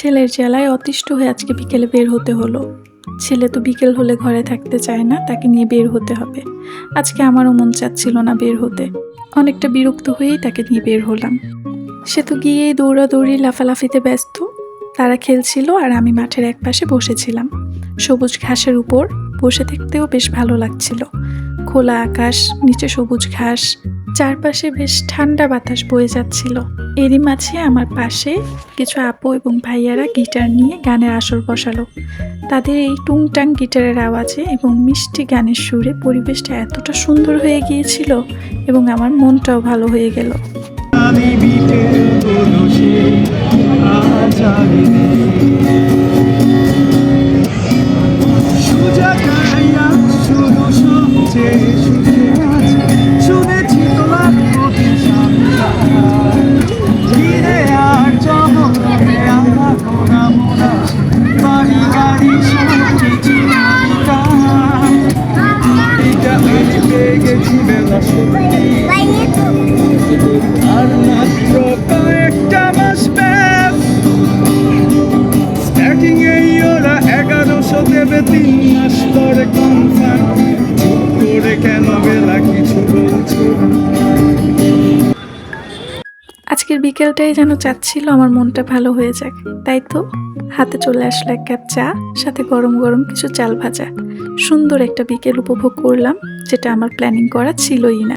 ছেলের জ্বালায় অতিষ্ঠ হয়ে আজকে বিকেলে বের হতে হলো। ছেলে তো বিকেল হলে ঘরে থাকতে চায় না, তাকে নিয়ে বের হতে হবে। আজকে আমারও মন চাচ্ছিল না বের হতে, অনেকটা বিরক্ত হয়েই তাকে নিয়ে বের হলাম। সে তো গিয়েই দৌড়াদৌড়ি লাফালাফিতে ব্যস্ত। তারা খেলছিল আর আমি মাঠের একপাশে বসেছিলাম। সবুজ ঘাসের উপর বসে থাকতেও বেশ ভালো লাগছিল। খোলা আকাশ, নিচে সবুজ ঘাস, চারপাশে বেশ ঠান্ডা বাতাস বয়ে যাচ্ছিল। এরই মাঝে আমার পাশে কিছু আপু এবং ভাইয়ারা গিটার নিয়ে গানের আসর বসালো। তাদের এই টুংটাং গিটারের আওয়াজে এবং মিষ্টি গানের সুরে পরিবেশটা এতটা সুন্দর হয়ে গিয়েছিল এবং আমার মনটাও ভালো হয়ে গেল। আর মাত্র কয়েকটা মাস ব্যাস স্টার্টিং এই ওরা 1100 দেবে 3 মাস পরে কনফার্ম করে কেন বেলা কিছু বলছো। আজকের বিকেলটাই যেন চাচ্ছিল আমার মনটা ভালো হয়ে যাক, তাই তো হাতে চলে আসলো 1 কাপ চা, সাথে গরম গরম কিছু চাল ভাজা। সুন্দর একটা বিকেল উপভোগ করলাম, যেটা আমার প্ল্যানিং করা ছিলই না।